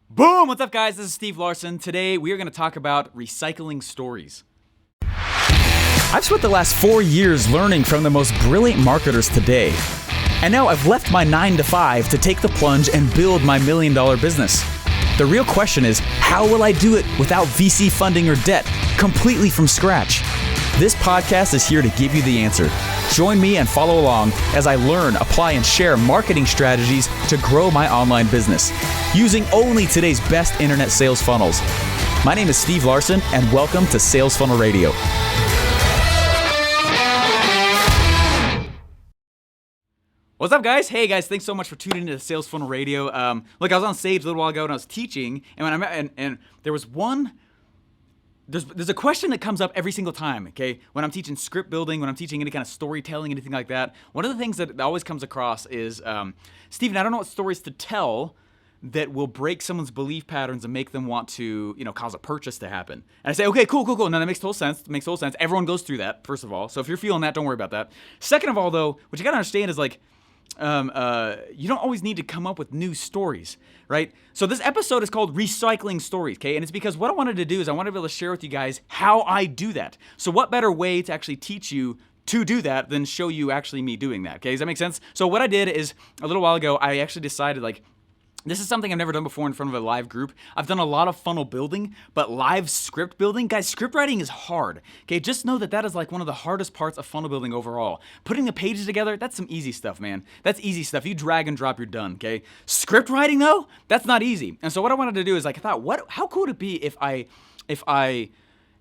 Boom! What's up, guys? This is Steve Larsen. Today, we are going to talk about recycling stories. I've spent the last 4 years learning from the most brilliant marketers today. And now I've left my 9 to 5 to take the plunge and build my $1 million business. The real question is, how will I do it without VC funding or debt, completely from scratch? This podcast is here to give you the answer. Join me and follow along as I learn, apply, and share marketing strategies to grow my online business using only today's best internet sales funnels. My name is Steve Larsen, and welcome to Sales Funnel Radio. What's up, guys? Hey, guys, thanks so much for tuning into Sales Funnel Radio. Look, I was on stage a little while ago and I was teaching, and there was one. There's a question that comes up every single time, okay? When I'm teaching script building, when I'm teaching any kind of storytelling, anything like that, one of the things that always comes across is, Steven, I don't know what stories to tell that will break someone's belief patterns and make them want to, cause a purchase to happen. And I say, okay, cool. No, that makes total sense. It makes total sense. Everyone goes through that, first of all. So if you're feeling that, don't worry about that. Second of all, though, what you gotta understand is you don't always need to come up with new stories, right? So this episode is called Recycling Stories, okay? And it's because what I wanted to do is I wanted to be able to share with you guys how I do that. So what better way to actually teach you to do that than show you actually me doing that, okay? Does that make sense? So what I did is a little while ago, I actually decided this is something I've never done before in front of a live group. I've done a lot of funnel building, but live script building, guys, script writing is hard. Okay, just know that is like one of the hardest parts of funnel building overall. Putting the pages together, that's some easy stuff, man. That's easy stuff. You drag and drop, you're done, okay? Script writing, though, that's not easy. And so what I wanted to do is I thought, how cool would it be if I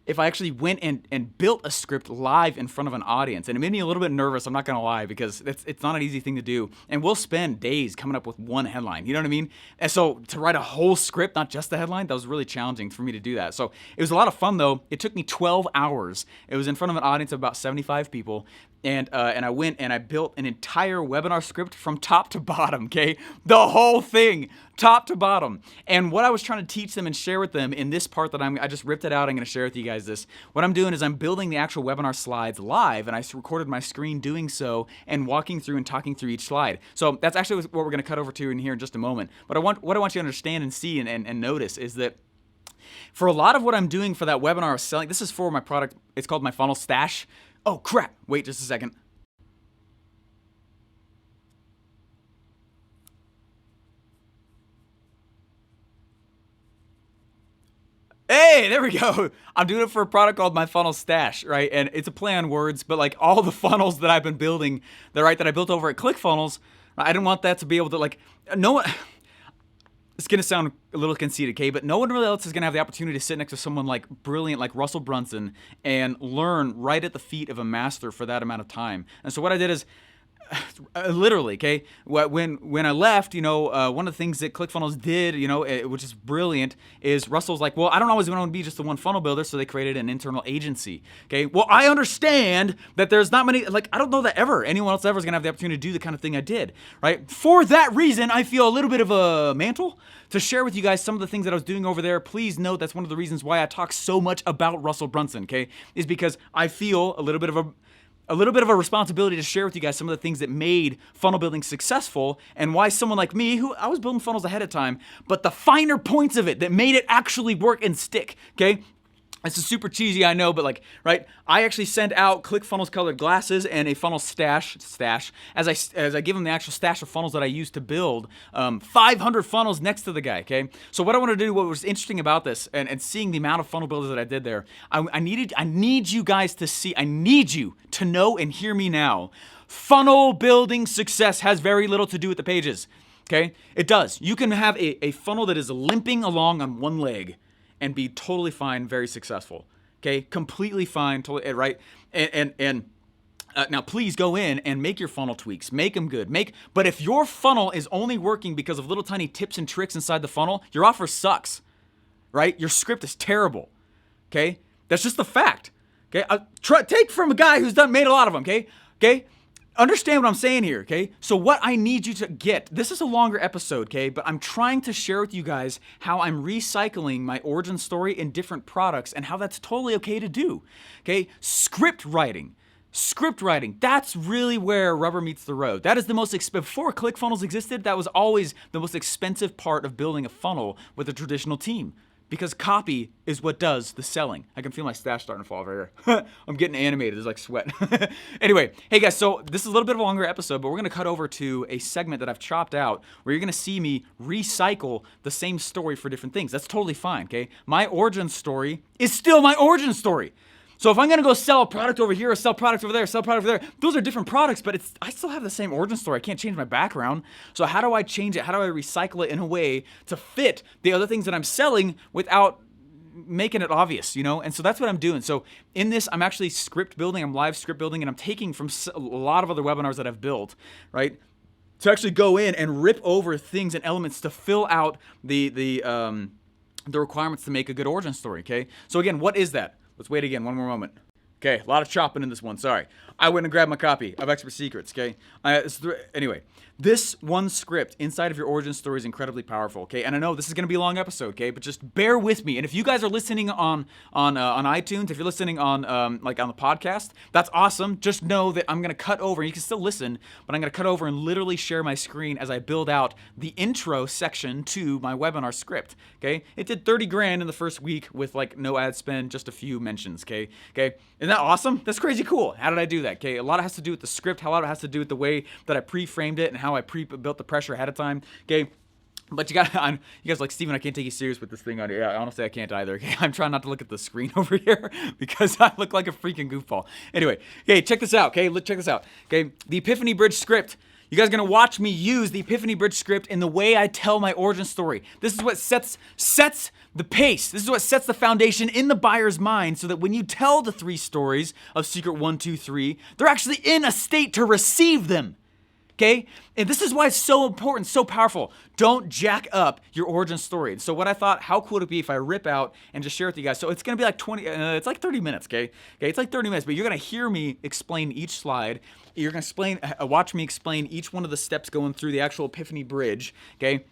actually went and built a script live in front of an audience? And it made me a little bit nervous, I'm not gonna lie, because it's not an easy thing to do. And we'll spend days coming up with one headline, you know what I mean? And so to write a whole script, not just the headline, that was really challenging for me to do that. So it was a lot of fun, though. It took me 12 hours. It was in front of an audience of about 75 people. And I went and I built an entire webinar script from top to bottom, okay? The whole thing, top to bottom. And what I was trying to teach them and share with them in this part that I just ripped it out, I'm gonna share with you guys this. What I'm doing is I'm building the actual webinar slides live, and I recorded my screen doing so and walking through and talking through each slide. So that's actually what we're gonna cut over to in here in just a moment. But what I want you to understand and see and notice is that for a lot of what I'm doing for that webinar I was selling, this is for my product, it's called my Funnel Stash. Oh, crap. Wait just a second. Hey, there we go. I'm doing it for a product called My Funnel Stash, right? And it's a play on words, but like all the funnels that I've been building, that I built over at ClickFunnels, I didn't want that to be able to no one. It's going to sound a little conceited, okay? But no one really else is going to have the opportunity to sit next to someone like brilliant, like Russell Brunson, and learn right at the feet of a master for that amount of time. And so what I did is, literally, okay, when I left, one of the things that ClickFunnels did, which is brilliant, is Russell's like, well, I don't always want to be just the one funnel builder, so they created an internal agency, okay? Well, I understand that there's not many, I don't know that anyone else ever is going to have the opportunity to do the kind of thing I did, right? For that reason, I feel a little bit of a mantle to share with you guys some of the things that I was doing over there. Please note that's one of the reasons why I talk so much about Russell Brunson, okay, is because I feel a little bit of a responsibility to share with you guys some of the things that made funnel building successful, and why someone like me, who I was building funnels ahead of time, but the finer points of it that made it actually work and stick, okay? This is super cheesy, I know, but right? I actually send out ClickFunnels colored glasses and a funnel stash as I give them the actual stash of funnels that I use to build 500 funnels next to the guy, okay? So what I want to do, what was interesting about this, and seeing the amount of funnel builders that I did there, I need you guys to see, I need you to know and hear me now. Funnel building success has very little to do with the pages, okay? It does. You can have a funnel that is limping along on one leg and be totally fine, very successful, okay? Completely fine, totally, right? And now please go in and make your funnel tweaks, make them good. But if your funnel is only working because of little tiny tips and tricks inside the funnel, your offer sucks, right? Your script is terrible, okay? That's just the fact, okay? Take from a guy who's made a lot of them, okay? Understand what I'm saying here, okay? So what I need you to get, this is a longer episode, okay? But I'm trying to share with you guys how I'm recycling my origin story in different products and how that's totally okay to do, okay? Script writing. Script writing, that's really where rubber meets the road. That is the most before ClickFunnels existed, that was always the most expensive part of building a funnel with a traditional team. Because copy is what does the selling. I can feel my stash starting to fall over here. I'm getting animated, there's like sweat. Anyway, hey guys, so this is a little bit of a longer episode, but we're gonna cut over to a segment that I've chopped out where you're gonna see me recycle the same story for different things. That's totally fine, okay? My origin story is still my origin story. So if I'm gonna go sell a product over here or sell product over there, sell product over there, those are different products, but I still have the same origin story. I can't change my background. So how do I change it? How do I recycle it in a way to fit the other things that I'm selling without making it obvious, you know? And so that's what I'm doing. So in this, I'm actually script building, I'm live script building, and I'm taking from a lot of other webinars that I've built, right? To actually go in and rip over things and elements to fill out the requirements to make a good origin story, okay? So again, what is that? Let's wait again, one more moment. Okay, a lot of chopping in this one, sorry. I went and grabbed my copy of Expert Secrets, okay? Anyway, this one script inside of your origin story is incredibly powerful, okay? And I know this is gonna be a long episode, okay? But just bear with me. And if you guys are listening on iTunes, if you're listening on like on the podcast, that's awesome. Just know that I'm gonna cut over, and you can still listen, but I'm gonna cut over and literally share my screen as I build out the intro section to my webinar script, okay? It did 30 grand in the first week with like no ad spend, just a few mentions, okay? Isn't that awesome? That's crazy cool. How did I do that? Okay, a lot has to do with the script. A lot has to do with the way that I pre-framed it and how I pre-built the pressure ahead of time. Okay, but you guys are like, Steven, I can't take you serious with this thing on here. Yeah, honestly, I can't either. Okay, I'm trying not to look at the screen over here because I look like a freaking goofball. Anyway, okay, check this out. Okay, check this out. Okay, the Epiphany Bridge script. You guys are gonna watch me use the Epiphany Bridge script in the way I tell my origin story. This is what sets the pace. This is what sets the foundation in the buyer's mind so that when you tell the 3 stories of Secret 1, 2, 3, they're actually in a state to receive them. Okay? And this is why it's so important, so powerful. Don't jack up your origin story. So what I thought, how cool would it be if I rip out and just share with you guys? So it's gonna be like it's like 30 minutes, okay? It's like 30 minutes, but you're gonna hear me explain each slide. You're gonna watch me explain each one of the steps going through the actual Epiphany Bridge, okay?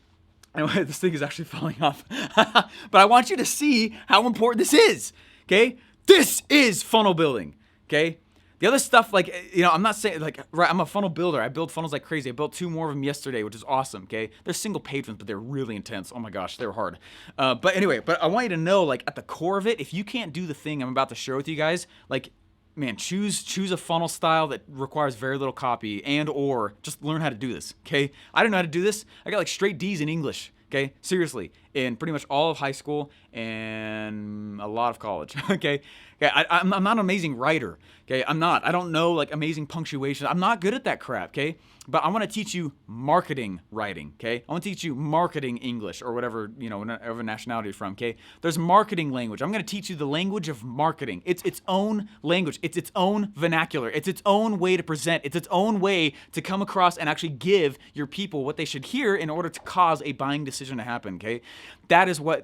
Anyway, this thing is actually falling off. But I want you to see how important this is, okay? This is funnel building, okay? The other stuff, like, you know, I'm not saying, like, right, I'm a funnel builder. I build funnels like crazy. I built 2 more of them yesterday, which is awesome, okay? They're single page ones, but they're really intense. Oh my gosh, they're hard. But anyway, I want you to know, like, at the core of it, if you can't do the thing I'm about to share with you guys, like, man, choose a funnel style that requires very little copy and or just learn how to do this, okay? I didn't know how to do this. I got like straight D's in English, okay? Seriously, in pretty much all of high school and a lot of college, okay? I'm not an amazing writer, okay? I'm not. I don't know like amazing punctuation. I'm not good at that crap, okay? But I want to teach you marketing writing, okay? I want to teach you marketing English or whatever, you know, whatever nationality you're from, okay? There's marketing language. I'm going to teach you the language of marketing. It's its own language. It's its own vernacular. It's its own way to present. It's its own way to come across and actually give your people what they should hear in order to cause a buying decision to happen, okay? That is why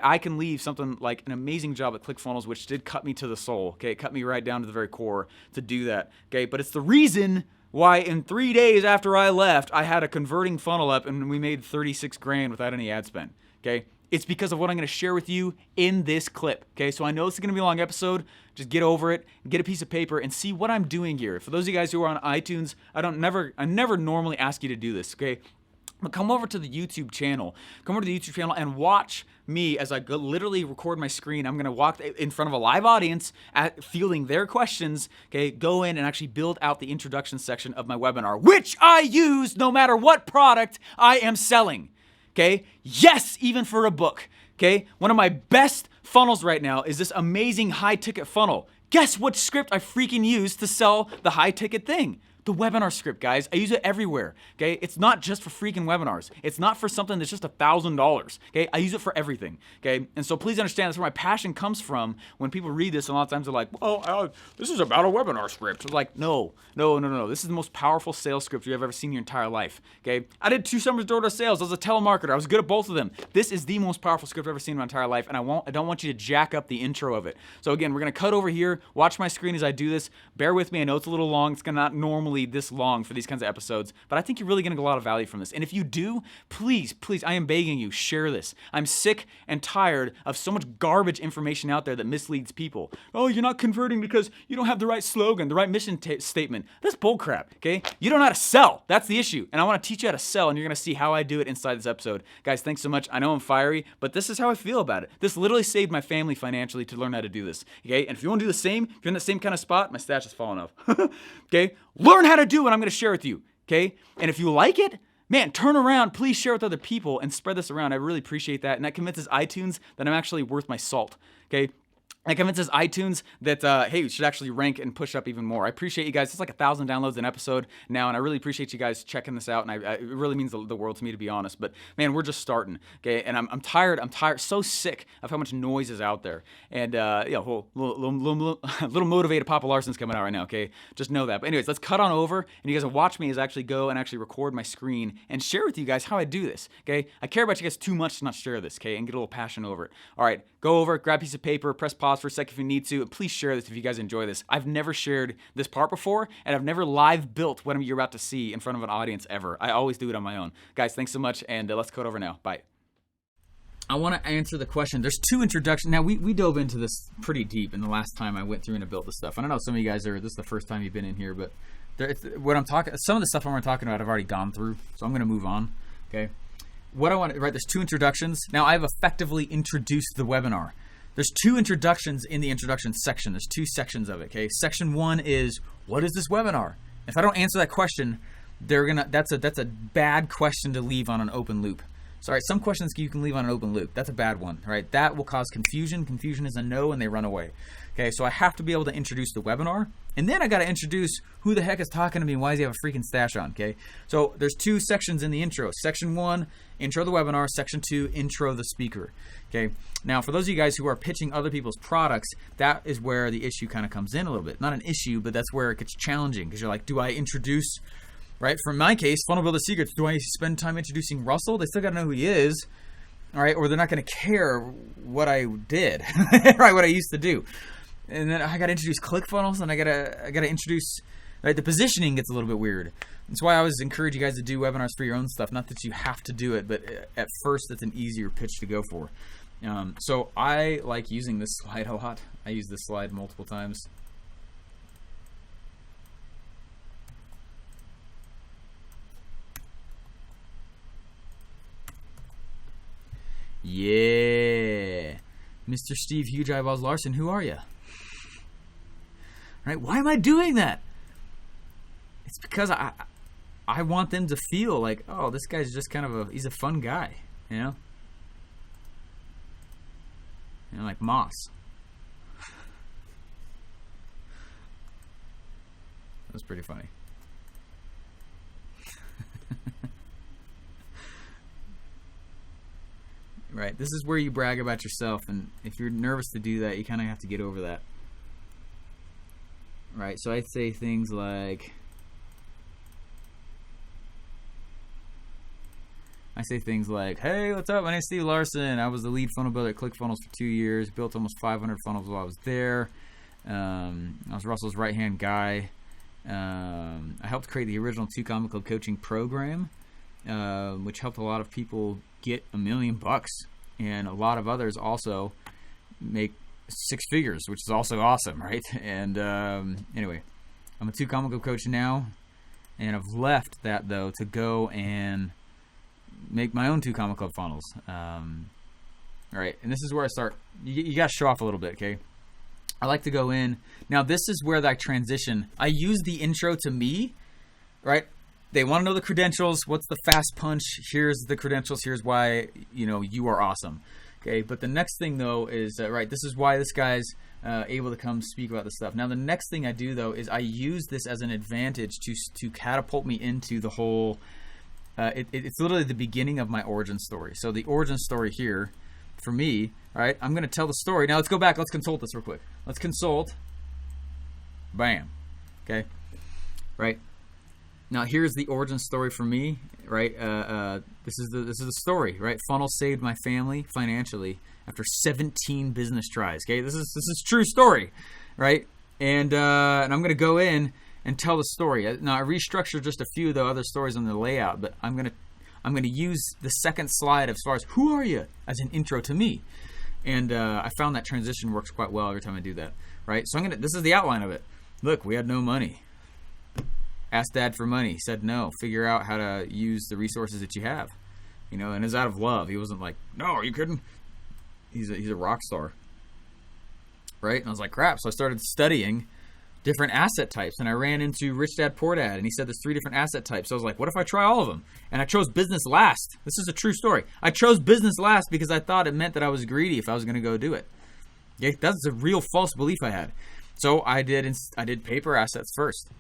I can leave something like an amazing job at ClickFunnels, which did cut me to the soul, okay? It cut me right down to the very core to do that, okay? But it's the reason why in 3 days after I left, I had a converting funnel up and we made 36 grand without any ad spend, okay? It's because of what I'm gonna share with you in this clip, okay? So I know this is gonna be a long episode. Just get over it, get a piece of paper, and see what I'm doing here. For those of you guys who are on iTunes, I never normally ask you to do this, okay? But come over to the YouTube channel. Come over to the YouTube channel and watch me as I literally record my screen. I'm gonna walk in front of a live audience fielding their questions, okay? Go in and actually build out the introduction section of my webinar, which I use no matter what product I am selling, okay? Yes, even for a book, okay? One of my best funnels right now is this amazing high ticket funnel. Guess what script I freaking use to sell the high ticket thing? The webinar script, guys. I use it everywhere, okay? It's not just for freaking webinars. It's not for something that's just $1,000, okay? I use it for everything, okay? And so please understand that's where my passion comes from. When people read this, a lot of times they're like, well, this is about a webinar script. It's like, no. This is the most powerful sales script you've ever seen in your entire life, okay? I did 2 summers door-to-door sales. I was a telemarketer. I was good at both of them. This is the most powerful script I've ever seen in my entire life, and I don't want you to jack up the intro of it. So again, we're gonna cut over here, watch my screen as I do this. Bear with me. I know it's a little long. It's not normally normally this long for these kinds of episodes, but I think you're really going to get a lot of value from this. And if you do, please, I am begging you, share this. I'm sick and tired of so much garbage information out there that misleads people. Oh, you're not converting because you don't have the right slogan, the right mission statement. That's bullcrap, okay? You don't know how to sell. That's the issue. And I want to teach you how to sell, and you're going to see how I do it inside this episode. Guys, thanks so much. I know I'm fiery, but this is how I feel about it. This literally saved my family financially to learn how to do this, okay? And if you want to do the same, if you're in the same kind of spot, my stash is falling off, okay? Learn how to do what I'm going to share with you, okay? And if you like it, man, turn around, please share with other people and spread this around. I really appreciate that. And that convinces iTunes that I'm actually worth my salt, okay? That convinces iTunes that, hey, we should actually rank and push up even more. I appreciate you guys. It's like 1,000 downloads an episode now, and I really appreciate you guys checking this out, and it really means the world to me, to be honest. But, man, we're just starting, okay? And I'm tired, so sick of how much noise is out there. And, little motivated Papa Larsen's coming out right now, okay? Just know that. But anyways, let's cut on over, and you guys will watch me as I actually go and actually record my screen and share with you guys how I do this, okay? I care about you guys too much to not share this, okay? And get a little passion over it. All right, go over, grab a piece of paper, press pause for a second if you need to, and please share this if you guys enjoy this. I've never shared this part before, and I've never live built what you're about to see in front of an audience ever. I always do it on my own. Guys, thanks so much, and let's code over now. Bye. I want to answer the question. There's two introductions. Now, we dove into this pretty deep in the last time I went through and built this stuff. I don't know if some of you guys this is the first time you've been in here, but some of the stuff I'm talking about I've already gone through, so I'm going to move on, okay? There's two introductions. Now, I've effectively introduced the webinar. There's two introductions in the introduction section. There's two sections of it, okay? Section 1 is, what is this webinar? If I don't answer that question, that's a bad question to leave on an open loop. Sorry, some questions you can leave on an open loop. That's a bad one, right? That will cause confusion. Confusion is a no, and they run away. Okay, so I have to be able to introduce the webinar, and then I got to introduce who the heck is talking to me and why does he have a freaking stash on, okay? So there's two sections in the intro. Section 1, intro the webinar. Section 2, intro the speaker, okay? Now, for those of you guys who are pitching other people's products, that is where the issue kind of comes in a little bit. Not an issue, but that's where it gets challenging, because you're like, do I introduce, right? For my case, Funnel Builder Secrets, do I spend time introducing Russell? They still got to know who he is, all right? Or they're not going to care what I did, right? What I used to do. And then I got to introduce ClickFunnels, and I got to introduce, right? The positioning gets a little bit weird. That's why I always encourage you guys to do webinars for your own stuff. Not that you have to do it, but at first it's an easier pitch to go for. So I like using this slide a lot. I use this slide multiple times. Yeah. Mr. Steve Huge Eyeballs Larsen, who are you? Right? Why am I doing that? It's because I want them to feel like, oh, this guy's just kind of he's a fun guy, you know? You know, like Moss. That was pretty funny. Right, this is where you brag about yourself, and if you're nervous to do that, you kind of have to get over that. Right, so I'd say things like, hey, what's up? My name's Steve Larsen. I was the lead funnel builder at ClickFunnels for 2 years. Built almost 500 funnels while I was there. I was Russell's right-hand guy. I helped create the original 2 Comma Club coaching program, which helped a lot of people get $1 million, and a lot of others also make 6 figures, which is also awesome, right? And anyway, I'm a 2 Comma Club coach now, and I've left that though to go and make my own 2 Comma Club funnels. All right, and this is where I start. You got to show off a little bit, okay? I like to go in. Now, this is where that transition. I use the intro to me, right? They want to know the credentials. What's the fast punch? Here's the credentials. Here's why, you are awesome. Okay, but the next thing, though, is, right, this is why this guy's able to come speak about this stuff. Now, the next thing I do, though, is I use this as an advantage to catapult me into the whole, it's literally the beginning of my origin story. So the origin story here, for me, all right, I'm going to tell the story. Now, let's go back. Let's consult this real quick. Let's consult. Bam. Okay, right. Now here's the origin story for me, right? This is the story, right? Funnel saved my family financially after 17 business tries. Okay, this is true story, right? And I'm gonna go in and tell the story. Now, I restructured just a few of the other stories on the layout, but I'm gonna use the second slide as far as who are you as an intro to me. And I found that transition works quite well every time I do that, right? So this is the outline of it. Look, we had no money. Asked Dad for money. He said no. Figure out how to use the resources that you have, you know. And it's out of love. He wasn't like, no, are you kidding? He's a rock star, right? And I was like, crap. So I started studying different asset types, and I ran into Rich Dad Poor Dad, and he said there's 3 different asset types. So I was like, what if I try all of them? And I chose business last. This is a true story. I chose business last because I thought it meant that I was greedy if I was going to go do it. Okay? That's a real false belief I had. So I did paper assets first.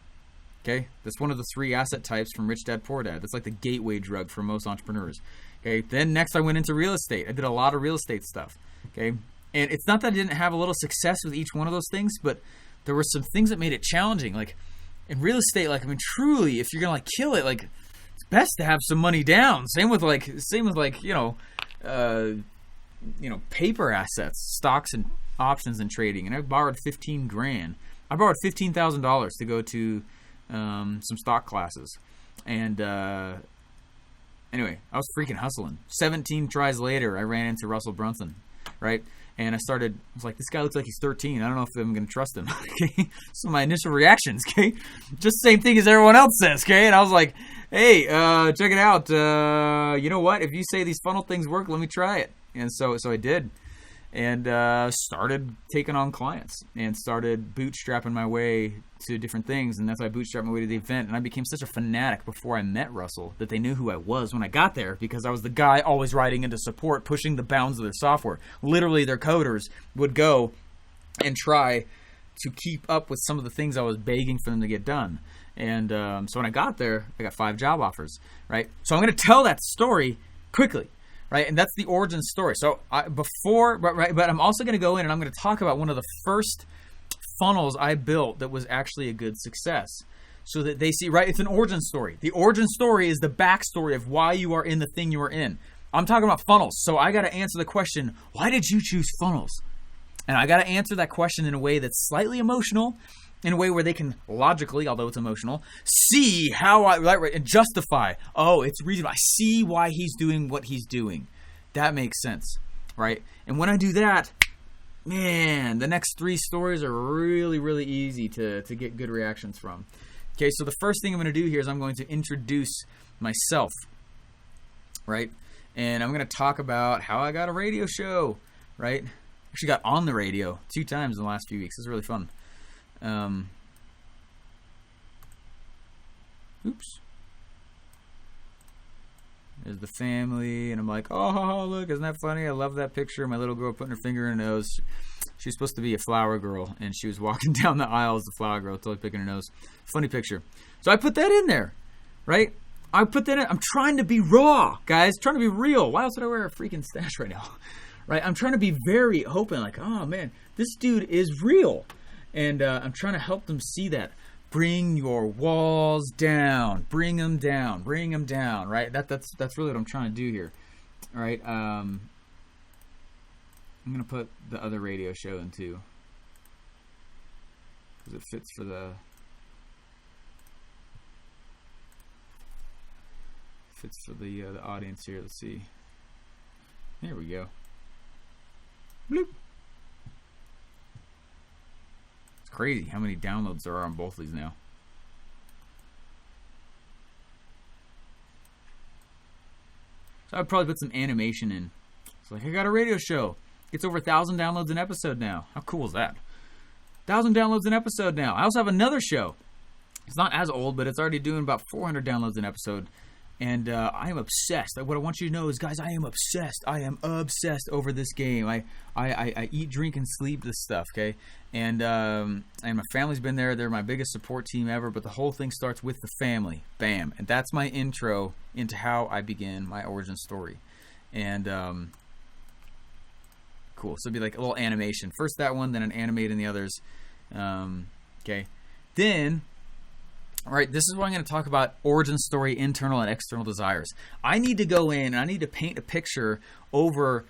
Okay, that's one of the 3 asset types from Rich Dad Poor Dad. That's like the gateway drug for most entrepreneurs. Okay, then next I went into real estate. I did a lot of real estate stuff. Okay, and it's not that I didn't have a little success with each one of those things, but there were some things that made it challenging. Like in real estate, like, I mean, truly, if you're gonna like kill it, like, it's best to have some money down. Same with paper assets, stocks and options and trading. And I borrowed $15,000. I borrowed $15,000 to go to some stock classes. And anyway, I was freaking hustling. 17 tries later, I ran into Russell Brunson, right? And I was like, this guy looks like he's 13. I don't know if I'm going to trust him. Okay, so my initial reactions, okay, just the same thing as everyone else says, okay. And I was like, hey, check it out. You know what? If you say these funnel things work, let me try it. And so I did, and started taking on clients and started bootstrapping my way to different things. And that's how I bootstrapped my way to the event. And I became such a fanatic before I met Russell that they knew who I was when I got there, because I was the guy always writing into support, pushing the bounds of their software. Literally, their coders would go and try to keep up with some of the things I was begging for them to get done. And so when I got there, I got 5 job offers, right? So I'm going to tell that story quickly. Right, and that's the origin story. So but I'm also going to go in and I'm going to talk about one of the first funnels I built that was actually a good success, so that they see, right? It's an origin story. The origin story is the backstory of why you are in the thing you are in. I'm talking about funnels, so I got to answer the question: why did you choose funnels? And I got to answer that question in a way that's slightly emotional, in a way where they can logically, although it's emotional, see how and justify. Oh, it's reasonable. I see why he's doing what he's doing. That makes sense, right? And when I do that, man, the next 3 stories are really, really easy to get good reactions from. Okay, so the first thing I'm going to do here is I'm going to introduce myself, right? And I'm going to talk about how I got a radio show, right? Actually got on the radio 2 times in the last few weeks. It's really fun. Oops. There's the family, and I'm like, oh, look, isn't that funny? I love that picture. My little girl putting her finger in her nose. She's supposed to be a flower girl, and she was walking down the aisle as the flower girl, totally picking her nose. Funny picture. So I put that in there, right? I put that in. I'm trying to be raw, guys. Trying to be real. Why else would I wear a freaking stash right now? Right? I'm trying to be very open, like, oh, man, this dude is real. And I'm trying to help them see that. Bring your walls down. Bring them down. Bring them down. Right? That's really what I'm trying to do here. All right. I'm gonna put the other radio show in too, because it fits for the audience here. Let's see. There we go. Bloop. Crazy how many downloads there are on both of these now. So I'd probably put some animation in. It's like, I got a radio show. It's over 1,000 downloads an episode now. How cool is that? 1,000 downloads an episode now. I also have another show. It's not as old, but it's already doing about 400 downloads an episode. And I am obsessed. What I want you to know is, guys, I am obsessed. I am obsessed over this game. I eat, drink, and sleep this stuff, okay? And my family's been there. They're my biggest support team ever. But the whole thing starts with the family. Bam. And that's my intro into how I begin my origin story. And cool. So it'd be like a little animation. First that one, then an animating the others. Okay. Then... all right, this is what I'm going to talk about: origin story, internal and external desires. I need to go in and I need to paint a picture over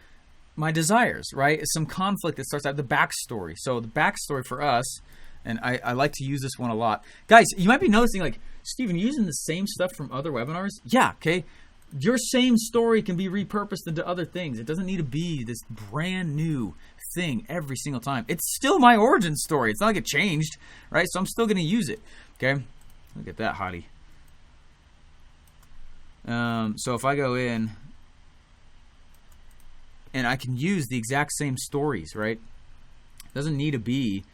my desires, right? It's some conflict that starts out the backstory. So the backstory for us, And I like to use this one a lot. Guys, you might be noticing, like, Steven, you using the same stuff from other webinars? Yeah, okay. Your same story can be repurposed into other things. It doesn't need to be this brand new thing every single time. It's still my origin story. It's not like it changed, right? So I'm still going to use it, okay? Look at that hottie. So if I go in, and I can use the exact same stories, right? It doesn't need to be,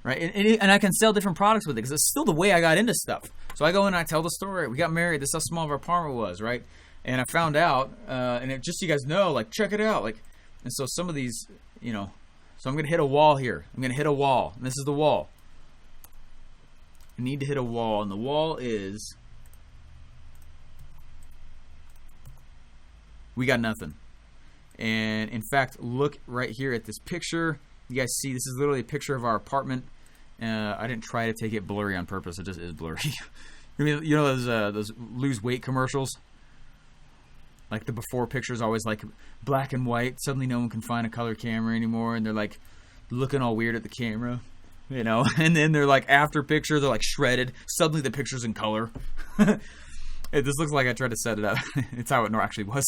right? And I can sell different products with it because it's still the way I got into stuff. So I go in and I tell the story. We got married. This is how small our apartment was, right? And I found out, and it, just so you guys know, like, check it out. Like, and so some of these, you know, so I'm going to hit a wall here. I'm going to hit a wall. And this is the wall. I need to hit a wall. And the wall is, we got nothing. And in fact, look right here at this picture. You guys see, this is literally a picture of our apartment. I didn't try to take it blurry on purpose. It just is blurry. You know those lose weight commercials? Like the before picture is always like black and white. Suddenly no one can find a color camera anymore. And they're like looking all weird at the camera, you know. And then they're like after picture, they're like shredded. Suddenly the picture's in color. This looks like I tried to set it up. It's how it actually was.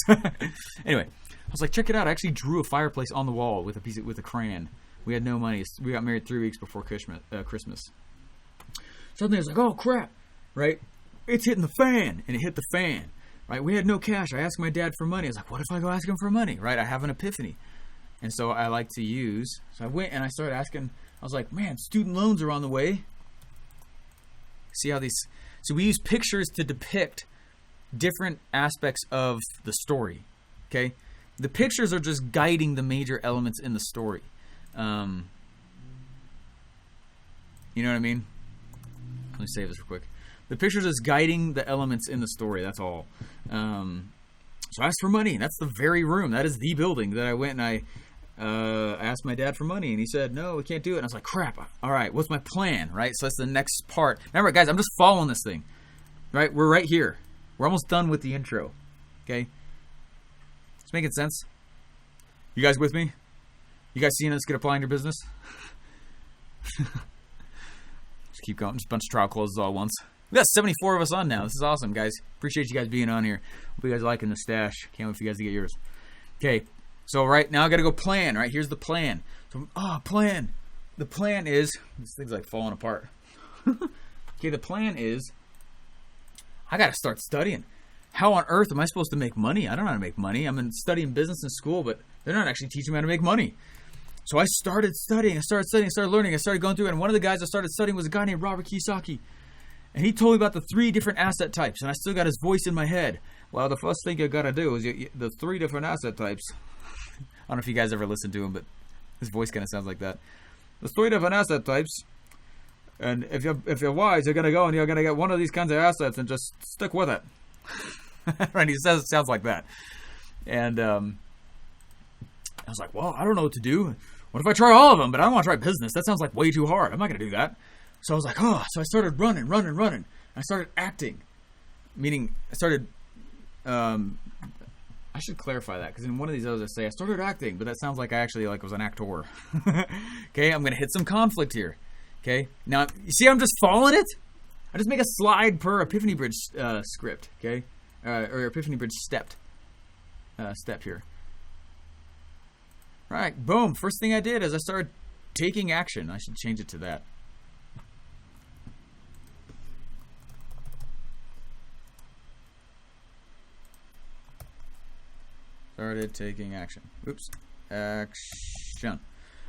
Anyway, I was like, check it out. I actually drew a fireplace on the wall with a crayon. We had no money. We got married 3 weeks before Christmas. Suddenly I was like, oh crap, right? It's hitting the fan, and it hit the fan, right? We had no cash. I asked my dad for money. I was like, what if I go ask him for money, right? I have an epiphany. And so I like to use, so I went and I started asking, I was like, man, student loans are on the way. See how these, so we use pictures to depict different aspects of the story, okay? The pictures are just guiding the major elements in the story. You know what I mean? Let me save this real quick. The pictures is guiding the elements in the story. That's all. So I asked for money. That's the very room. That is the building that I went and I asked my dad for money, and he said, no, we can't do it. And I was like, crap. All right, what's my plan, right? So that's the next part. Remember, guys, I'm just following this thing, right? We're right here. We're almost done with the intro, okay? It's making sense? You guys with me? You guys seeing this get applied in your business? Just keep going. Just a bunch of trial closes all at once. We got 74 of us on now. This is awesome, guys. Appreciate you guys being on here. Hope you guys are liking the stash. Can't wait for you guys to get yours. Okay, so right now I got to go plan, right? Here's the plan. So, plan. The plan is, this thing's like falling apart. Okay, the plan is, I got to start studying. How on earth am I supposed to make money? I don't know how to make money. I'm studying business in school, but they're not actually teaching me how to make money. So I started studying. I started learning. I started going through it. And one of the guys I started studying was a guy named Robert Kiyosaki. And he told me about the 3 different asset types. And I still got his voice in my head. Well, the first thing you got to do is the 3 different asset types. I don't know if you guys ever listened to him, but his voice kind of sounds like that. The 3 different asset types. And if you're wise, you're going to go and you're going to get one of these kinds of assets and just stick with it. Right? He says it sounds like that. And I was like, well, I don't know what to do. What if I try all of them? But I don't want to try business. That sounds like way too hard. I'm not going to do that. So I was like, so I started running. I started acting. Meaning, I started, I should clarify that, because in one of these others I say, I started acting, but that sounds like I actually was an actor. Okay, I'm going to hit some conflict here. Okay, now, you see I'm just following it? I just make a slide per Epiphany Bridge script, okay? Or Epiphany Bridge step here. All right, boom. First thing I did is I started taking action. I should change it to that. Started taking action. Oops. Action.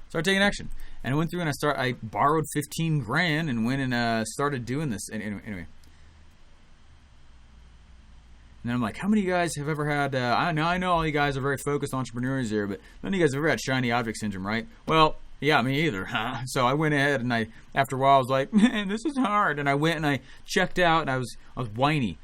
Started taking action. And I went through and I borrowed 15 grand and went and started doing this. And anyway. And then I'm like, how many of you guys have ever had, I know all you guys are very focused entrepreneurs here, but none of you guys have ever had shiny object syndrome, right? Well, yeah, me either. So I went ahead and after a while I was like, man, this is hard. And I went and I checked out, and I was whiny.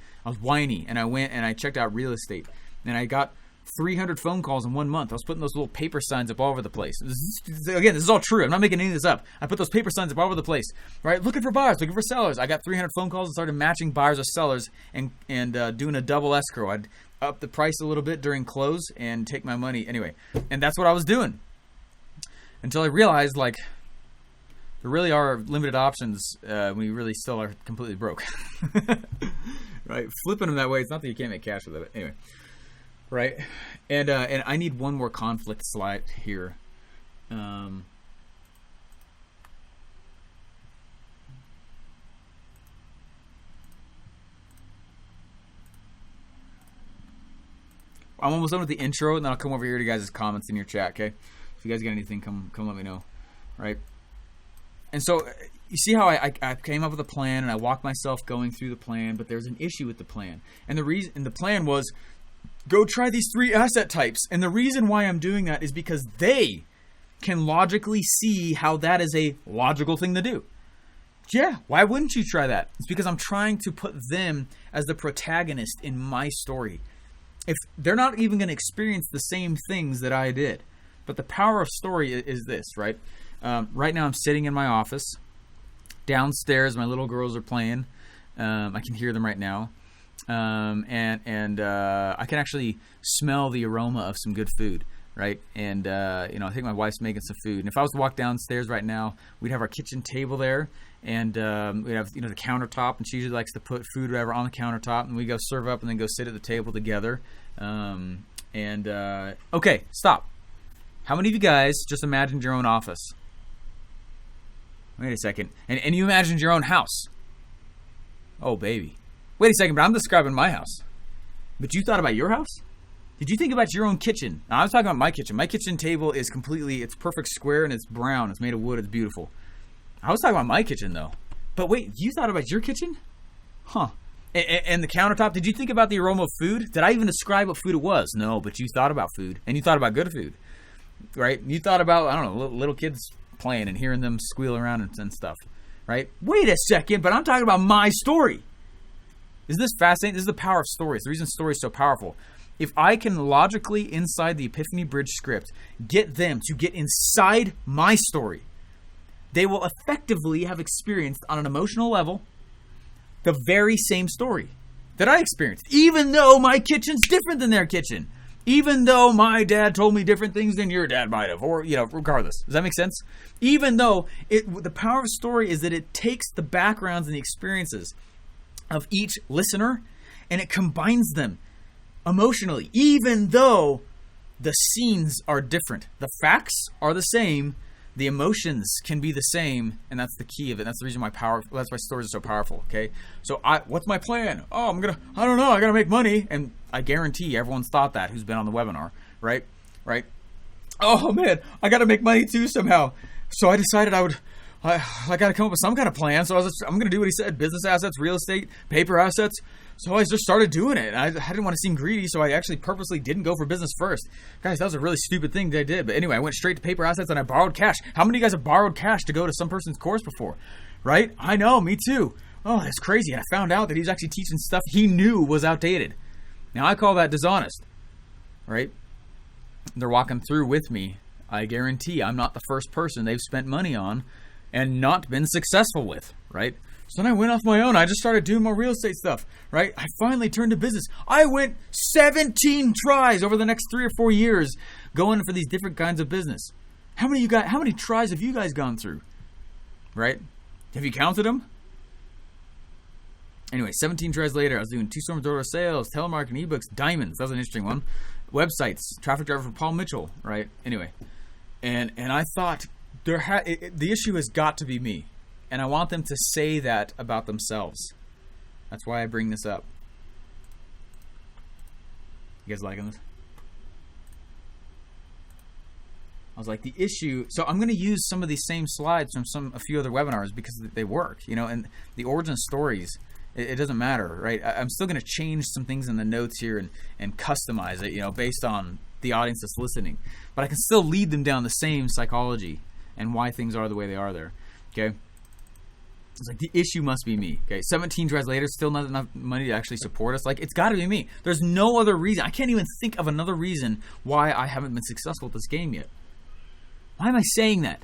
And I went and I checked out real estate. And I got 300 phone calls in 1 month. I was putting those little paper signs up all over the place. This is all true. I'm not making any of this up. I put those paper signs up all over the place, right? Looking for buyers, looking for sellers. I got 300 phone calls and started matching buyers with sellers and doing a double escrow. I'd up the price a little bit during close and take my money anyway. And that's what I was doing until I realized, There really are limited options when you really still are completely broke. Right? Flipping them that way, it's not that you can't make cash with it. But anyway, right? And I need one more conflict slide here. I'm almost done with the intro, and then I'll come over here to you guys' comments in your chat, okay? If you guys got anything, come let me know, right? And so, you see how I came up with a plan, and I walked myself going through the plan, but there's an issue with the plan. And the plan was, go try these 3 asset types. And the reason why I'm doing that is because they can logically see how that is a logical thing to do. Yeah, why wouldn't you try that? It's because I'm trying to put them as the protagonist in my story. If they're not even going to experience the same things that I did. But the power of story is this, right? Right now I'm sitting in my office. Downstairs, my little girls are playing. I can hear them right now. And I can actually smell the aroma of some good food, right? And, I think my wife's making some food. And if I was to walk downstairs right now, we'd have our kitchen table there. And we'd have, the countertop. And she usually likes to put food or whatever on the countertop. And we go serve up and then go sit at the table together. Okay, stop. How many of you guys just imagined your own office? Wait a second. And you imagined your own house? Oh, baby. Wait a second, but I'm describing my house. But you thought about your house? Did you think about your own kitchen? Now, I was talking about my kitchen. My kitchen table is it's perfect square and it's brown. It's made of wood. It's beautiful. I was talking about my kitchen, though. But wait, you thought about your kitchen? Huh. And the countertop, did you think about the aroma of food? Did I even describe what food it was? No, but you thought about food. And you thought about good food. Right? You thought about, I don't know, little kids playing and hearing them squeal around and stuff. Right? Wait a second, but I'm talking about my story. Isn't this fascinating? This is the power of stories. The reason story is so powerful. If I can logically, inside the Epiphany Bridge script, get them to get inside my story, they will effectively have experienced on an emotional level the very same story that I experienced. Even though my kitchen's different than their kitchen. Even though my dad told me different things than your dad might have. Or, regardless. Does that make sense? Even though the power of story is that it takes the backgrounds and the experiences of each listener and it combines them emotionally. Even though the scenes are different. The facts are the same. The emotions can be the same, and that's the key of it. That's the reason that's why stories are so powerful, okay? So what's my plan? Oh, I don't know, I gotta make money. And I guarantee everyone's thought that who's been on the webinar, right? Right? Oh man, I gotta make money too somehow. So I decided I gotta come up with some kind of plan. So I'm gonna do what he said, business assets, real estate, paper assets. So I just started doing it. I didn't want to seem greedy, so I actually purposely didn't go for business first. Guys, that was a really stupid thing that I did. But anyway, I went straight to paper assets and I borrowed cash. How many of you guys have borrowed cash to go to some person's course before? Right? I know, me too. Oh, that's crazy. And I found out that he's actually teaching stuff he knew was outdated. Now, I call that dishonest. Right? They're walking through with me. I guarantee I'm not the first person they've spent money on and not been successful with. Right? So then I went off my own. I just started doing more real estate stuff, right? I finally turned to business. I went 17 tries over the next 3 or 4 years going for these different kinds of business. How many tries have you guys gone through? Right? Have you counted them? Anyway, 17 tries later, I was doing 2-storm door sales, telemarketing, ebooks, diamonds. That was an interesting one. Websites, traffic driver for Paul Mitchell, right? Anyway, and I thought the issue has got to be me. And I want them to say that about themselves. That's why I bring this up. You guys liking this? I was like, the issue... So I'm going to use some of these same slides from a few other webinars because they work, and the origin stories, it doesn't matter, right? I'm still going to change some things in the notes here and customize it, based on the audience that's listening. But I can still lead them down the same psychology and why things are the way they are there, okay? It's like the issue must be me. Okay, 17 tries later, still not enough money to actually support us. Like, it's got to be me. There's no other reason. I can't even think of another reason why I haven't been successful at this game yet. Why am I saying that?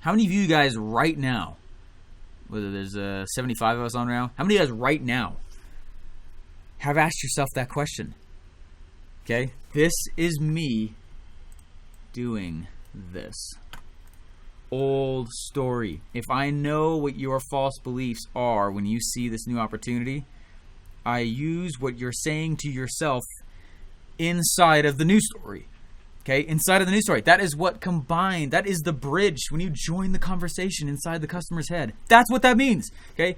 How many of you guys right now, whether there's 75 of us on now, how many of you guys right now have asked yourself that question? Okay, this is me doing this. old story. If I know what your false beliefs are when you see this new opportunity, I use what you're saying to yourself inside of the new story. Okay, inside of the news story. That is what combined, that is the bridge when you join the conversation inside the customer's head. That's what that means. Okay,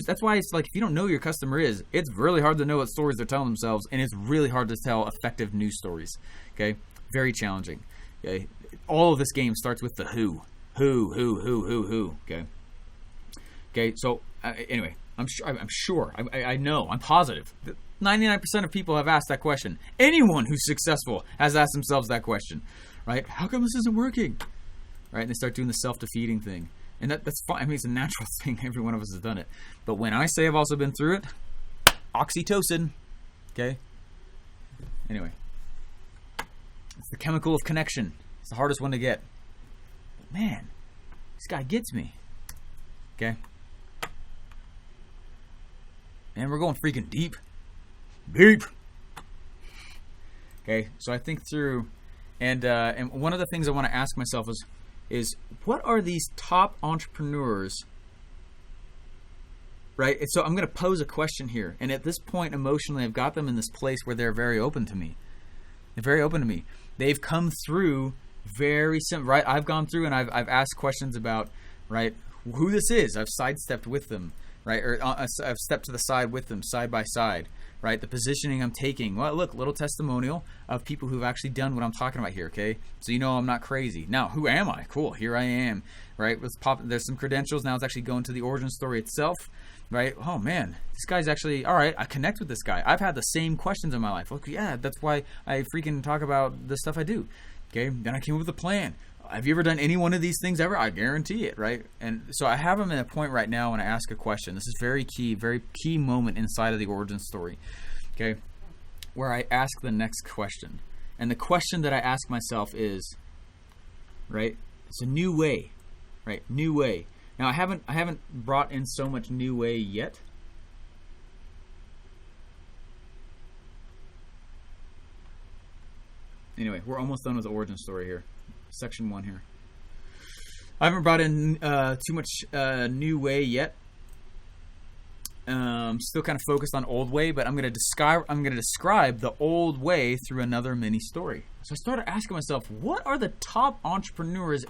that's why it's like, if you don't know who your customer is, it's really hard to know what stories they're telling themselves, and it's really hard to tell effective news stories. Okay, very challenging. Okay, all of this game starts with the who. Okay, so anyway, I'm sure, I know, I'm positive. 99% of people have asked that question. Anyone who's successful has asked themselves that question, right? How come this isn't working? Right? And they start doing the self-defeating thing. And that's fine. I mean, it's a natural thing. Every one of us has done it. But when I say I've also been through it, oxytocin, okay? Anyway, it's the chemical of connection. It's the hardest one to get. But man, this guy gets me, okay? And we're going freaking deep. Okay, so I think through, and one of the things I want to ask myself is what are these top entrepreneurs, right? And so I'm going to pose a question here, and at this point emotionally I've got them in this place where they're very open to me. They're very open to me. They've come through very simple, right? I've gone through and I've asked questions about, right, who this is. I've sidestepped with them, right? Or I've stepped to the side with them, side by side. Right, the positioning I'm taking. Well, look, little testimonial of people who've actually done what I'm talking about here. Okay, so you know I'm not crazy. Now, who am I? Cool, here I am. Right, there's some credentials. Now it's actually going to the origin story itself. Right. Oh man, this guy's actually all right. I connect with this guy. I've had the same questions in my life. Okay, yeah, that's why I freaking talk about the stuff I do. Okay, then I came up with a plan. Have you ever done any one of these things ever? I guarantee it, right? And so I have them at a point right now when I ask a question. This is very key moment inside of the origin story, okay, where I ask the next question. And the question that I ask myself is, right, it's a new way, right? New way. Now I haven't brought in so much new way yet. Anyway, we're almost done with the origin story here. Section 1 here. I haven't brought in too much new way yet. Still kind of focused on old way, but I'm going to describe the old way through another mini story. So I started asking myself, what are the top entrepreneurs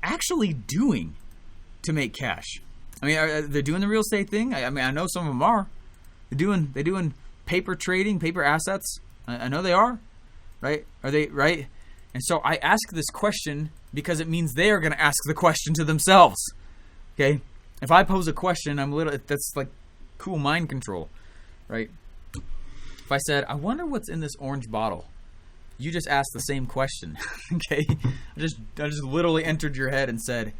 actually doing to make cash? I mean, they're doing the real estate thing. I mean, I know some of them are. They're doing paper trading, paper assets. I know they are, right? Are they right? And so I ask this question because it means they are going to ask the question to themselves. Okay? If I pose a question, that's like cool mind control, right? If I said, I wonder what's in this orange bottle, you just asked the same question. Okay? I just literally entered your head and said,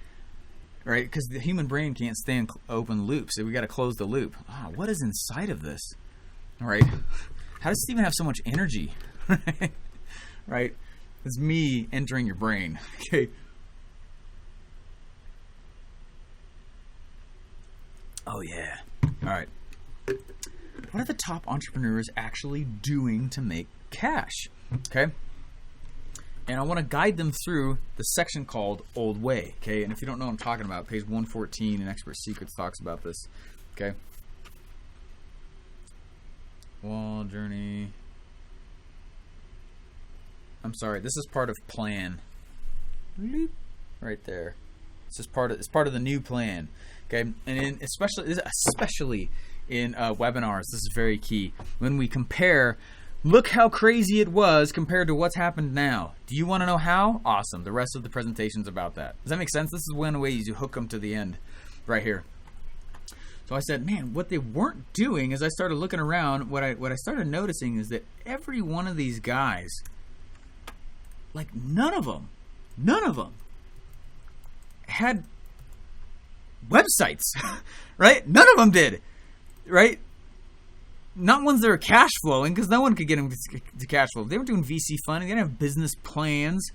right? Because the human brain can't stay in open loops, so we got to close the loop. What is inside of this? All right? How does it even have so much energy? Right? It's me entering your brain. Okay. Oh yeah. All right. What are the top entrepreneurs actually doing to make cash? Okay. And I want to guide them through the section called Old Way. Okay. And if you don't know what I'm talking about, page 114 in Expert Secrets talks about this. Okay. Wall journey. I'm sorry, this is part of plan. Right there. It's part of the new plan. Okay, and especially in webinars, this is very key. When we compare, look how crazy it was compared to what's happened now. Do you want to know how? Awesome. The rest of the presentation's about that. Does that make sense? This is one way you hook them to the end, right here. So I said, man, what they weren't doing is I started looking around. What I started noticing is that every one of these guys, like none of them had websites, right? None of them did, right? Not ones that are cash flowing, because no one could get them to cash flow. They were doing VC funding. They didn't have business plans.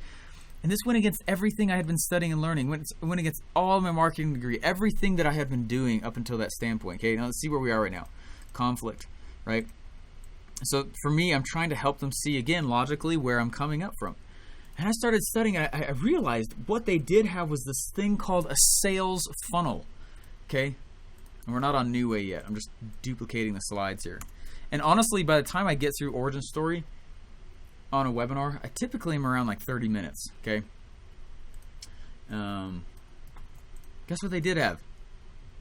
And this went against everything I had been studying and learning. Went against all of my marketing degree, everything that I had been doing up until that standpoint. Okay, now let's see where we are right now. Conflict, right? So for me, I'm trying to help them see again logically where I'm coming up from. And I started studying, I realized what they did have was this thing called a sales funnel, okay? And we're not on New Way yet. I'm just duplicating the slides here. And honestly, by the time I get through Origin Story on a webinar, I typically am around like 30 minutes, okay? Guess what they did have?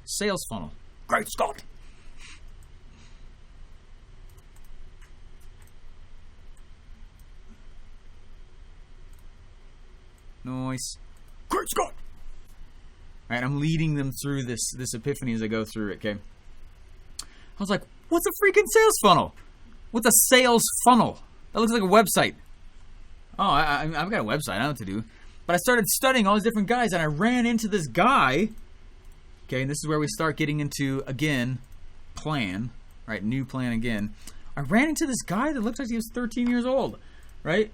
Sales funnel. Great Scott! Nice. Great Scott! Alright, I'm leading them through this epiphany as I go through it, okay? I was like, what's a freaking sales funnel? What's a sales funnel? That looks like a website. Oh, I've got a website. I know what to do. But I started studying all these different guys, and I ran into this guy. Okay, and this is where we start getting into, again, plan. Right, new plan again. I ran into this guy that looks like he was 13 years old. Right?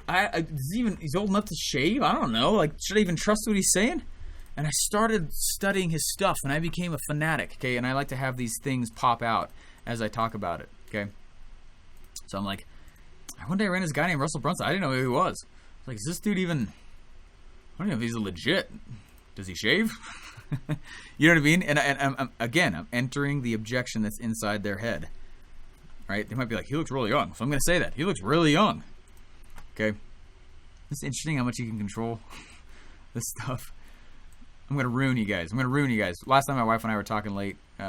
He's old enough to shave? I don't know. Like, should I even trust what he's saying? And I started studying his stuff, and I became a fanatic, okay? And I like to have these things pop out as I talk about it, okay? So I'm like, one day I ran into this guy named Russell Brunson. I didn't know who he was. Like, is this dude even... I don't know if he's legit. Does he shave? You know what I mean? And I'm entering the objection that's inside their head, right? They might be like, he looks really young. So I'm going to say that. He looks really young. Okay, it's interesting how much you can control this stuff. I'm gonna ruin you guys. Last time my wife and I were talking late, we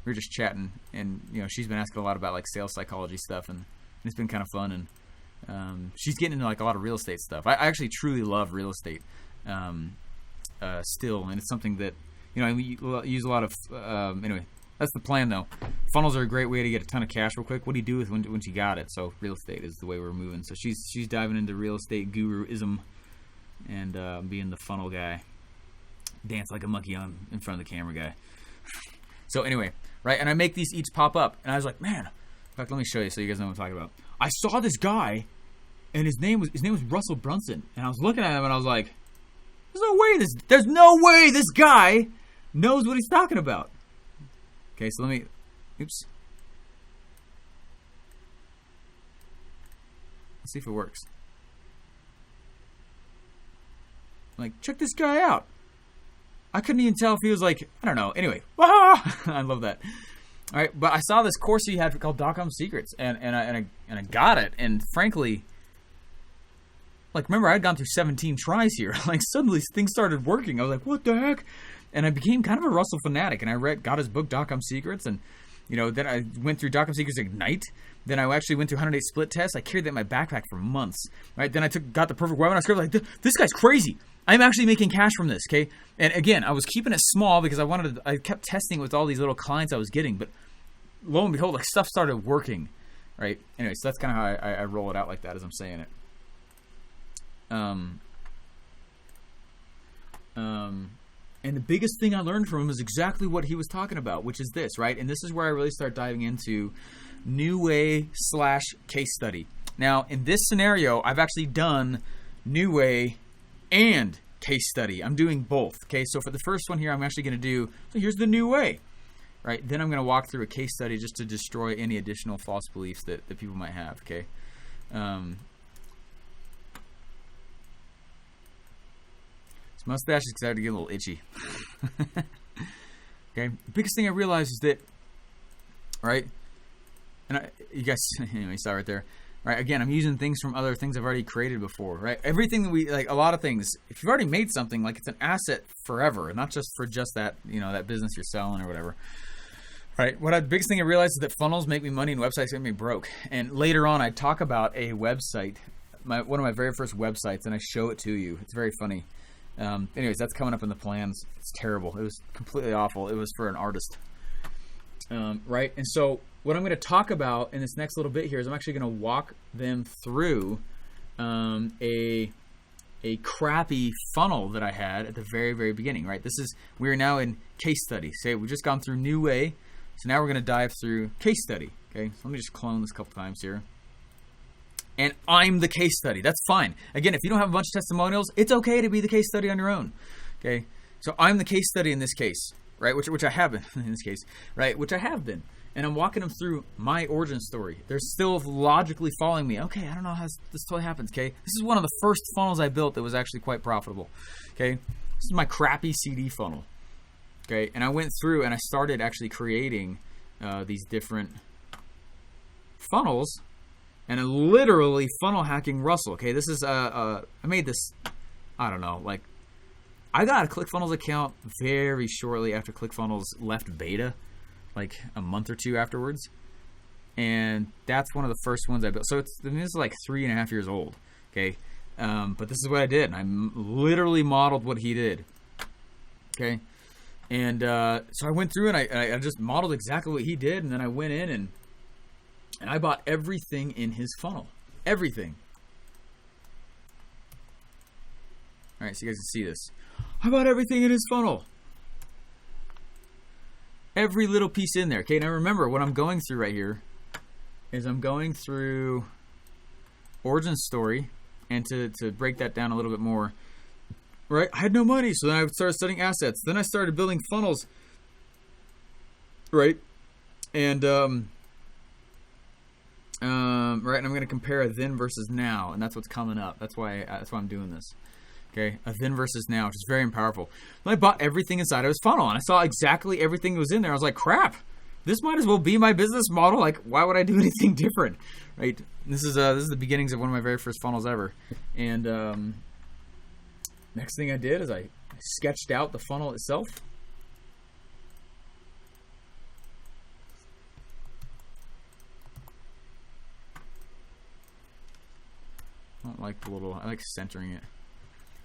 were just chatting, and she's been asking a lot about like sales psychology stuff, and it's been kind of fun. And she's getting into like a lot of real estate stuff. I actually truly love real estate still, and it's something that I use a lot of. Anyway, that's the plan though. Funnels are a great way to get a ton of cash real quick. What do you do with when you got it? So real estate is the way we're moving. So she's diving into real estate guruism and being the funnel guy. Dance like a monkey in front of the camera guy. So anyway, right? And I make these each pop up, and I was like, man. In fact, let me show you so you guys know what I'm talking about. I saw this guy, and his name was Russell Brunson, and I was looking at him, and I was like, there's no way this guy knows what he's talking about. Okay, so let me. Oops. Let's see if it works. Like, check this guy out. I couldn't even tell if he was like, I don't know. Anyway, I love that. All right, but I saw this course he had called .com Secrets, and I got it. And frankly, like, remember I'd gone through 17 tries here. Like, suddenly things started working. I was like, what the heck? And I became kind of a Russell fanatic, and I got his book .com Secrets, and then I went through .com Secrets Ignite. Then I actually went through 100-day split test. I carried that in my backpack for months. Right? Then I got the perfect webinar script. Like, this guy's crazy. I'm actually making cash from this, okay? And again, I was keeping it small because I kept testing with all these little clients I was getting, but lo and behold, like, stuff started working, right? Anyway, so that's kind of how I roll it out like that as I'm saying it. And the biggest thing I learned from him is exactly what he was talking about, which is this, right? And this is where I really start diving into New Way / case study. Now, in this scenario, I've actually done New Way and case study. I'm doing both, okay? So for the first one here, I'm actually going to do, so here's the New Way, right? Then I'm going to walk through a case study just to destroy any additional false beliefs that people might have, okay? This mustache is starting to get a little itchy. Okay, the biggest thing I realized is that, right, and you guys, anyway, saw right there, right, again, I'm using things from other things I've already created before, right? Everything that we, like, a lot of things, if you've already made something, like, it's an asset forever, not just for just that, that business you're selling or whatever. Right, the biggest thing I realized is that funnels make me money and websites make me broke. And later on, I talk about a website, one of my very first websites, and I show it to you. It's very funny. Anyways, that's coming up in the plans. It's terrible. It was completely awful. It was for an artist. Right? And so what I'm going to talk about in this next little bit here is I'm actually going to walk them through a crappy funnel that I had at the very, very beginning, right? We're now in case study. Say we've just gone through New Way. So now we're going to dive through case study. Okay? So let me just clone this a couple times here. And I'm the case study. That's fine. Again, if you don't have a bunch of testimonials, it's okay to be the case study on your own. Okay? So I'm the case study in this case, right? Which I have been in this case, right? Which I have been. and I'm walking them through my origin story. They're still logically following me. Okay, I don't know how this totally happens, okay? This is one of the first funnels I built that was actually quite profitable, okay? This is my crappy CD funnel, okay? And I went through and I started actually creating these different funnels, and I literally funnel hacking Russell, okay? This is, I made this, I don't know, like, I got a ClickFunnels account very shortly after ClickFunnels left beta, like a month or two afterwards, and that's one of the first ones I built. So this is like 3.5 years old, okay? But this is what I did. I literally modeled what he did, okay? And so I went through and I just modeled exactly what he did, and then I went in and I bought everything in his funnel, everything. All right, so you guys can see this. I bought everything in his funnel. Every little piece in there. Okay, now remember what I'm going through right here is I'm going through origin story, and to break that down a little bit more, right? I had no money, so then I started studying assets. Then I started building funnels, right? And right, and I'm going to compare a then versus now, and that's what's coming up. That's why I'm doing this. Okay, a then versus now, which is very powerful. Then I bought everything inside of his funnel, and I saw exactly everything that was in there. I was like, crap, this might as well be my business model. Like, why would I do anything different, right? This is the beginnings of one of my very first funnels ever. And next thing I did is I sketched out the funnel itself. I don't like the little, I like centering it.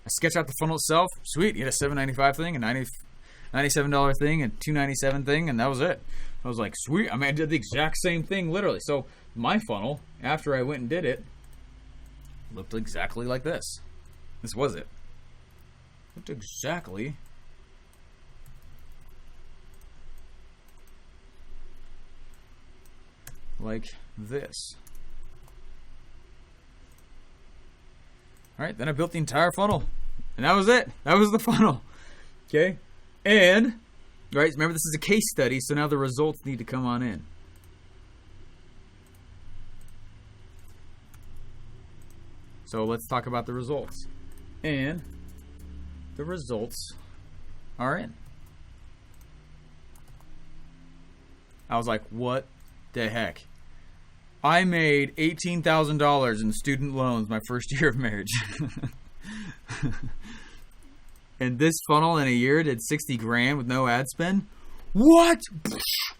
I sketched out the funnel itself. Sweet, you had a $7.95 thing, a $97 thing, and $2.97 thing, and that was it. I was like, sweet. I mean, I did the exact same thing, literally. So my funnel, after I went and did it, looked exactly like this. This was it. Looked exactly like this. All right, then I built the entire funnel, and that was it. That was the funnel, okay? And, right, remember this is a case study, so now the results need to come on in. So let's talk about the results. And the results are in. I was like, what the heck? I made $18,000 in student loans my first year of marriage. And this funnel in a year did 60 grand with no ad spend. What?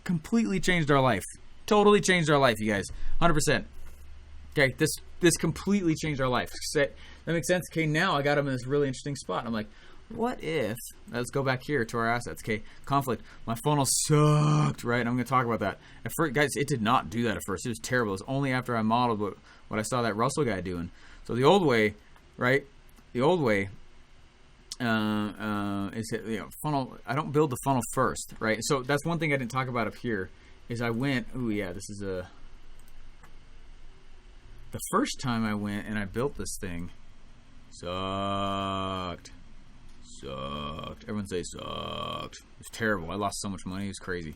Completely changed our life. Totally changed our life, you guys. 100%. Okay, this completely changed our life. That makes sense? Okay, now I got him in this really interesting spot. I'm like, what if, let's go back here to our assets. Okay, conflict. My funnel sucked, right? And I'm going to talk about that. At first, guys, it did not do that at first. It was terrible. It was only after I modeled what I saw that Russell guy doing. So the old way, right? The old way is, funnel. I don't build the funnel first, right? So that's one thing I didn't talk about up here is I went, oh yeah, this is the first time I went and I built this thing, sucked. Everyone say sucked. It was terrible. I lost so much money. It was crazy.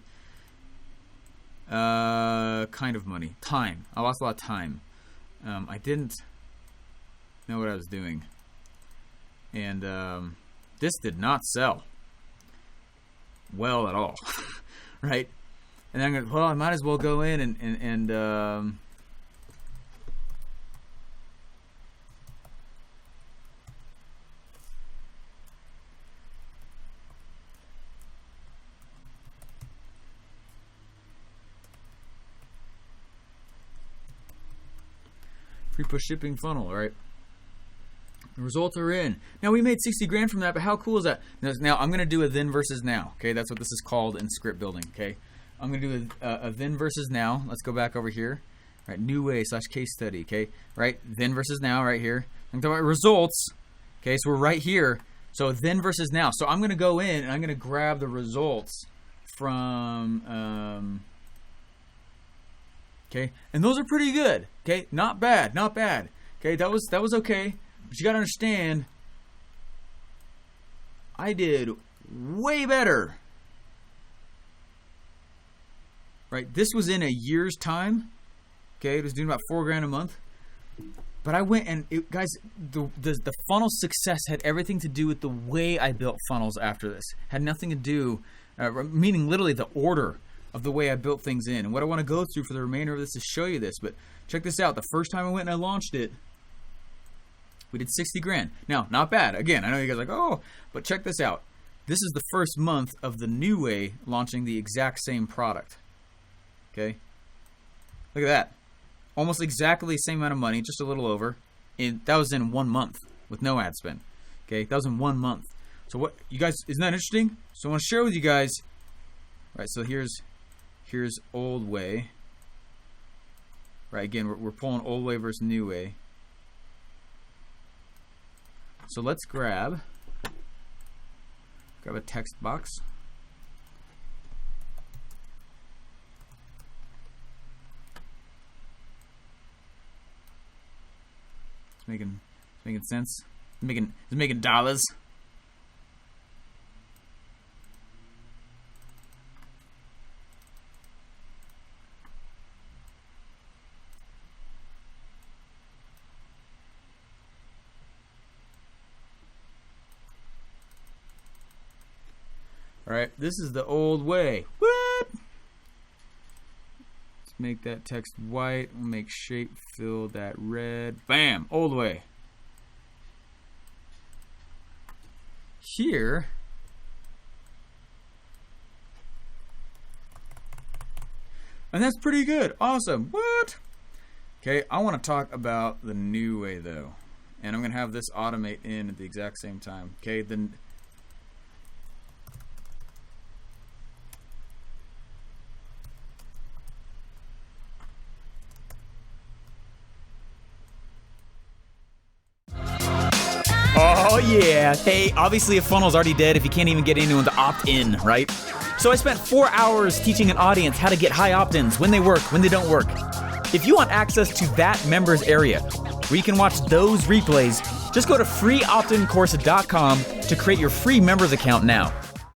Kind of money. Time. I lost a lot of time. I didn't know what I was doing. And this did not sell well at all. Right? And then I'm going, well, I might as well go in and free push shipping funnel, all right? The results are in. Now we made 60 grand from that, but how cool is that? Now I'm gonna do a then versus now, okay? That's what this is called in script building, okay? I'm gonna do a then versus now. Let's go back over here, right? New way / case study, okay? Right? Then versus now right here. I'm talking about results, okay? So we're right here. So then versus now. So I'm gonna go in and I'm gonna grab the results from, okay, and those are pretty good. Okay, not bad. Okay, that was okay. But you gotta understand, I did way better right? This was in a year's time. Okay, it was doing about $4,000 a month. But I went and guys, the funnel success had everything to do with the way I built funnels after this. Had nothing to do, meaning literally the order of the way I built things in. And what I want to go through for the remainder of this is show you this. But check this out. The first time I went and I launched it, we did 60 grand. Now, not bad. Again, I know you guys are like, oh, but check this out. This is the first month of the new way launching the exact same product. Okay? Look at that. Almost exactly the same amount of money, just a little over. That was in 1 month with no ad spend. Okay? That was in 1 month. So what, you guys, isn't that interesting? So I want to share with you guys. All right, so here's old way. Right, again, we're pulling old way versus new way. So let's grab a text box. It's making sense. It's making dollars. All right, this is the old way. What? Let's make that text white. We'll make shape fill that red. Bam, old way. Here, and that's pretty good. Awesome. What? Okay, I want to talk about the new way though, and I'm gonna have this automate in at the exact same time. Okay, then. Oh yeah. Hey, obviously a funnel's already dead if you can't even get anyone to opt in, right? So I spent 4 hours teaching an audience how to get high opt-ins, when they work, when they don't work. If you want access to that members area, where you can watch those replays, just go to freeoptincourse.com to create your free members account now.